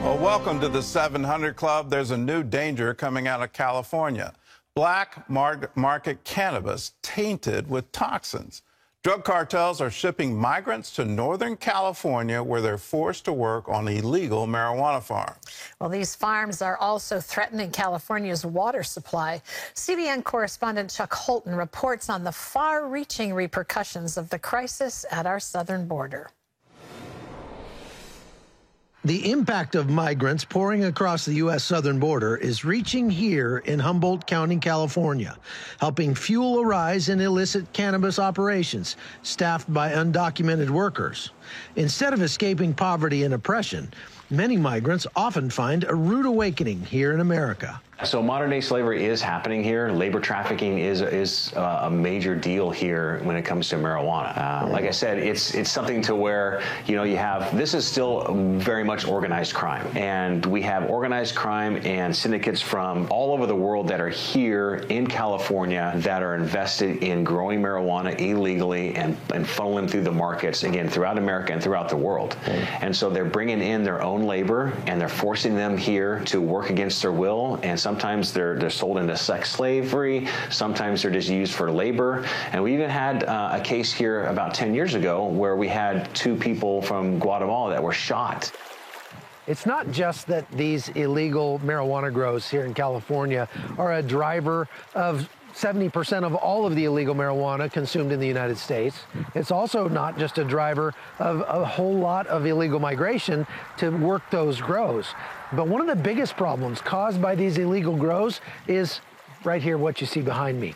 Well, welcome to the 700 Club. There's a new danger coming out of California. Black market cannabis tainted with toxins. Drug cartels are shipping migrants to Northern California where they're forced to work on illegal marijuana farms. Well, these farms are also threatening California's water supply. CBN correspondent Chuck Holton reports on the far-reaching repercussions of the crisis at our southern border. The impact of migrants pouring across the U.S. southern border is reaching here in Humboldt County, California, helping fuel a rise in illicit cannabis operations staffed by undocumented workers. Instead of escaping poverty and oppression, many migrants often find a rude awakening here in America. So modern-day slavery is happening here. Labor trafficking is a major deal here when it comes to marijuana. Like I said, it's something to where, you know, this is still very much organized crime. And we have organized crime and syndicates from all over the world that are here in California that are invested in growing marijuana illegally and funneling through the markets, again, throughout America and throughout the world. And so they're bringing in their own labor and they're forcing them here to work against their will, and sometimes they're sold into sex slavery, sometimes they're just used for labor. And we even had a case here about 10 years ago where we had 2 people from Guatemala that were shot. It's not just that these illegal marijuana grows here in California are a driver of 70% of all of the illegal marijuana consumed in the United States. It's also not just a driver of a whole lot of illegal migration to work those grows. But one of the biggest problems caused by these illegal grows is right here, what you see behind me.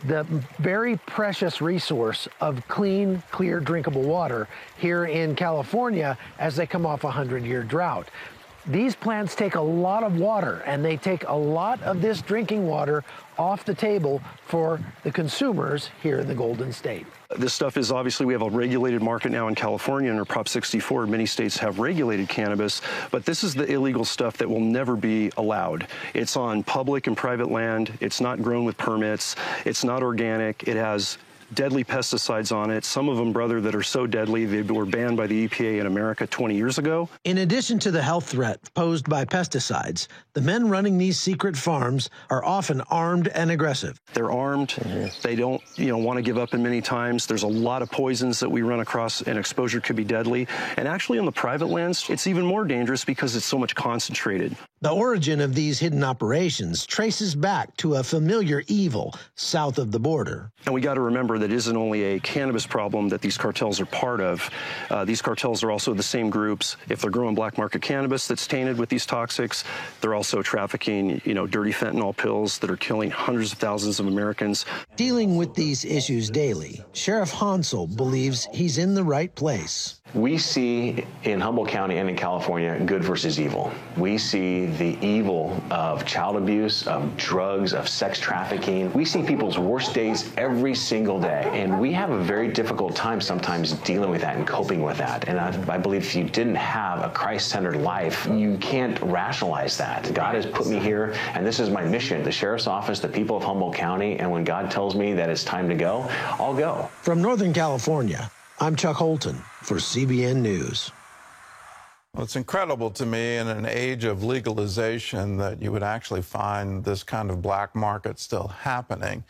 The very precious resource of clean, clear, drinkable water here in California as they come off a 100-year drought. These plants take a lot of water, and they take a lot of this drinking water off the table for the consumers here in the Golden State. This stuff is obviously, we have a regulated market now in California under Prop 64. Many states have regulated cannabis, but this is the illegal stuff that will never be allowed. It's on public and private land. It's not grown with permits. It's not organic. It has deadly pesticides on it. Some of them, brother, that are so deadly they were banned by the EPA in America 20 years ago. In addition to the health threat posed by pesticides, the men running these secret farms are often armed and aggressive. They're armed. They don't, want to give up in many times. There's a lot of poisons that we run across, and exposure could be deadly. And actually on the private lands, it's even more dangerous because it's so much concentrated. The origin of these hidden operations traces back to a familiar evil south of the border. And we got to remember that it isn't only a cannabis problem that these cartels are part of. These cartels are also the same groups. If they're growing black market cannabis that's tainted with these toxics, they're also trafficking, dirty fentanyl pills that are killing hundreds of thousands of Americans. Dealing with these issues daily, Sheriff Hansel believes he's in the right place. We see in Humboldt County and in California good versus evil. We see the evil of child abuse, of drugs, of sex trafficking. We see people's worst days every single day, and we have a very difficult time sometimes dealing with that and coping with that. And I believe if you didn't have a Christ-centered life, you can't rationalize that. God has put me here, and this is my mission, the Sheriff's Office, the people of Humboldt County, and when God tells me that it's time to go, I'll go. From Northern California, I'm Chuck Holton for CBN News. Well, it's incredible to me in an age of legalization that you would actually find this kind of black market still happening.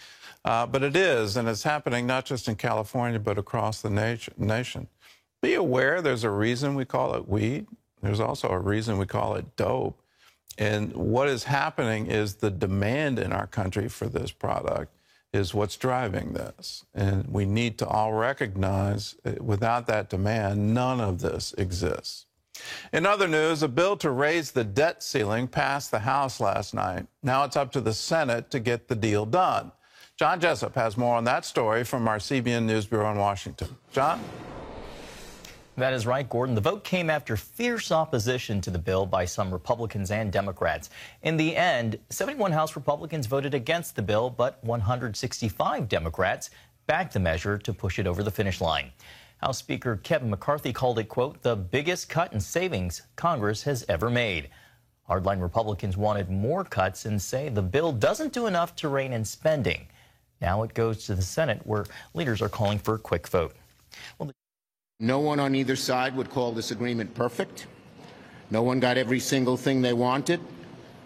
But it is, and it's happening not just in California, but across the nation. Be aware there's a reason we call it weed. There's also a reason we call it dope. And what is happening is the demand in our country for this product is what's driving this. And we need to all recognize without that demand, none of this exists. In other news, a bill to raise the debt ceiling passed the House last night. Now it's up to the Senate to get the deal done. John Jessup has more on that story from our CBN News Bureau in Washington. John? That is right, Gordon. The vote came after fierce opposition to the bill by some Republicans and Democrats. In the end, 71 House Republicans voted against the bill, but 165 Democrats backed the measure to push it over the finish line. House Speaker Kevin McCarthy called it, quote, the biggest cut in savings Congress has ever made. Hardline Republicans wanted more cuts and say the bill doesn't do enough to rein in spending. Now it goes to the Senate, where leaders are calling for a quick vote. No one on either side would call this agreement perfect. No one got every single thing they wanted.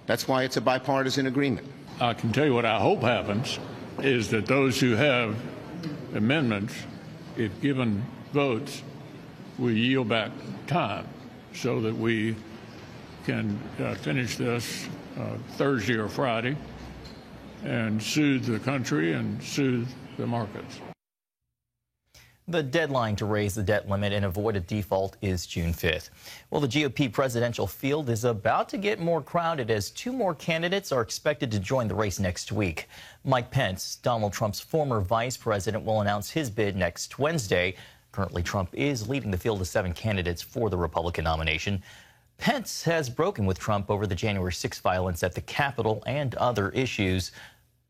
That's why it's a bipartisan agreement. I can tell you what I hope happens is that those who have amendments, if given votes, will yield back time so that we can finish this Thursday or Friday and soothe the country and soothe the markets. The deadline to raise the debt limit and avoid a default is June 5th. Well, the GOP presidential field is about to get more crowded as 2 more candidates are expected to join the race next week. Mike Pence, Donald Trump's former vice president, will announce his bid next Wednesday. Currently, Trump is leading the field of 7 candidates for the Republican nomination. Pence has broken with Trump over the January 6th violence at the Capitol and other issues.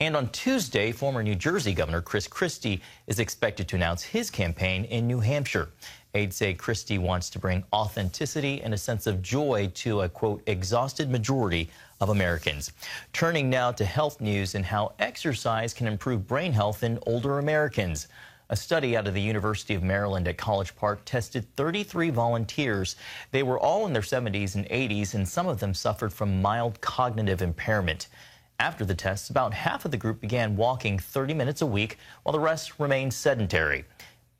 And on Tuesday, former New Jersey Governor Chris Christie is expected to announce his campaign in New Hampshire. Aides say Christie wants to bring authenticity and a sense of joy to a, quote, exhausted majority of Americans. Turning now to health news and how exercise can improve brain health in older Americans. A study out of the University of Maryland at College Park tested 33 volunteers. They were all in their 70s and 80s, and some of them suffered from mild cognitive impairment. After the tests, about half of the group began walking 30 minutes a week, while the rest remained sedentary.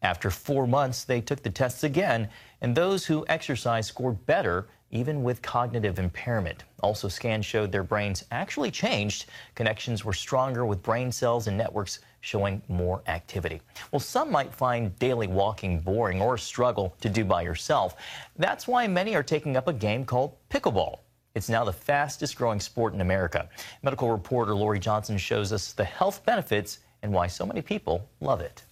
After 4 months, they took the tests again, and those who exercised scored better, even with cognitive impairment. Also, scans showed their brains actually changed. Connections were stronger with brain cells and networks showing more activity. Well, some might find daily walking boring or a struggle to do by yourself. That's why many are taking up a game called pickleball. It's now the fastest growing sport in America. Medical reporter Lori Johnson shows us the health benefits and why so many people love it.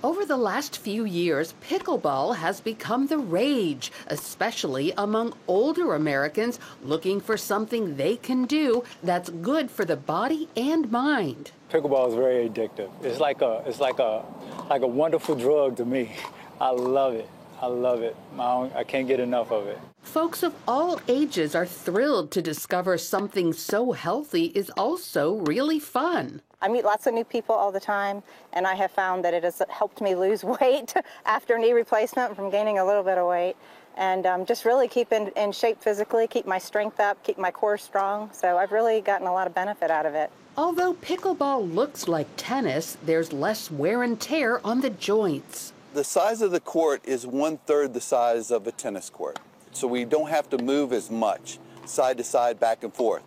Over the last few years, pickleball has become the rage, especially among older Americans looking for something they can do that's good for the body and mind. Pickleball is very addictive. It's like a wonderful drug to me. I love it. I love it. I can't get enough of it. Folks of all ages are thrilled to discover something so healthy is also really fun. I meet lots of new people all the time, and I have found that it has helped me lose weight after knee replacement from gaining a little bit of weight, and just really keep in shape physically, keep my strength up, keep my core strong. So I've really gotten a lot of benefit out of it. Although pickleball looks like tennis, there's less wear and tear on the joints. The size of the court is 1/3 the size of a tennis court, so we don't have to move as much side to side, back and forth.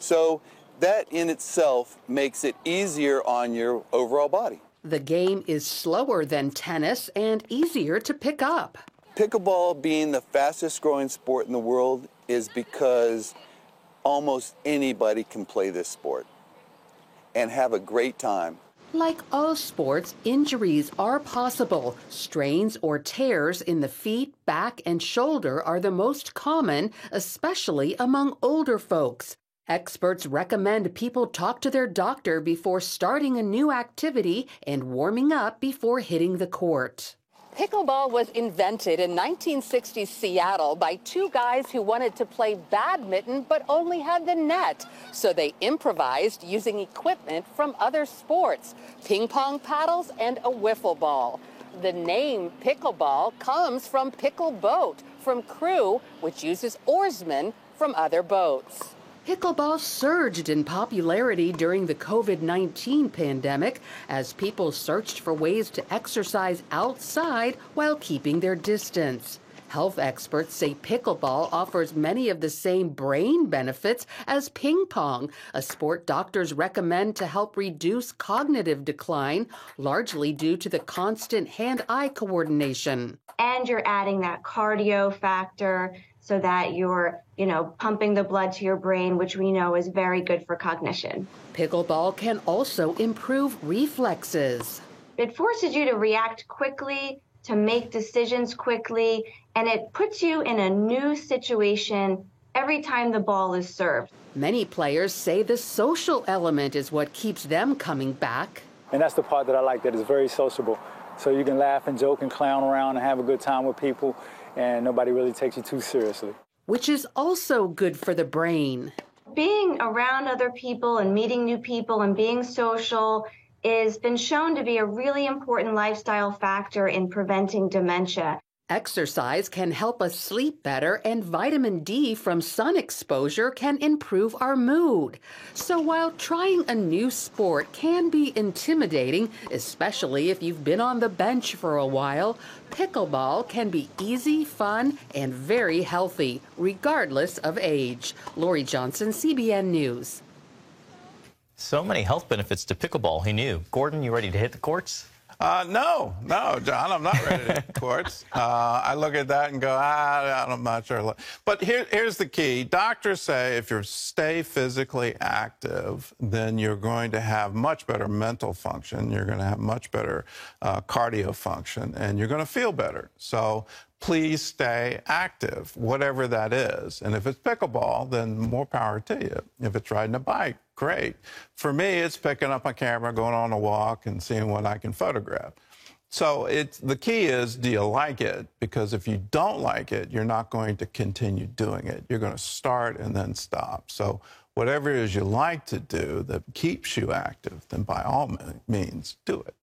So that in itself makes it easier on your overall body. The game is slower than tennis and easier to pick up. Pickleball being the fastest growing sport in the world is because almost anybody can play this sport and have a great time. Like all sports, injuries are possible. Strains or tears in the feet, back, and shoulder are the most common, especially among older folks. Experts recommend people talk to their doctor before starting a new activity and warming up before hitting the court. Pickleball was invented in 1960s Seattle by 2 guys who wanted to play badminton but only had the net. So they improvised using equipment from other sports, ping pong paddles and a wiffle ball. The name pickleball comes from pickle boat, from crew, which uses oarsmen from other boats. Pickleball surged in popularity during the COVID-19 pandemic as people searched for ways to exercise outside while keeping their distance. Health experts say pickleball offers many of the same brain benefits as ping pong, a sport doctors recommend to help reduce cognitive decline, largely due to the constant hand-eye coordination. And you're adding that cardio factor so that you're, pumping the blood to your brain, which we know is very good for cognition. Pickleball can also improve reflexes. It forces you to react quickly, to make decisions quickly, and it puts you in a new situation every time the ball is served. Many players say the social element is what keeps them coming back. And that's the part that I like, that it's very sociable. So you can laugh and joke and clown around and have a good time with people, and nobody really takes you too seriously. Which is also good for the brain. Being around other people and meeting new people and being social has been shown to be a really important lifestyle factor in preventing dementia. Exercise can help us sleep better, and vitamin D from sun exposure can improve our mood. So while trying a new sport can be intimidating, especially if you've been on the bench for a while, pickleball can be easy, fun, and very healthy, regardless of age. Lori Johnson, CBN News. So many health benefits to pickleball. He knew. Gordon, you ready to hit the courts? No, John, I'm not ready to hit the courts. I look at that and go, I'm not sure. But here's the key. Doctors say if you stay physically active, then you're going to have much better mental function. You're going to have much better cardio function, and you're going to feel better. So please stay active, whatever that is. And if it's pickleball, then more power to you. If it's riding a bike, great. For me, it's picking up my camera, going on a walk, and seeing what I can photograph. So the key is, do you like it? Because if you don't like it, you're not going to continue doing it. You're going to start and then stop. So whatever it is you like to do that keeps you active, then by all means, do it.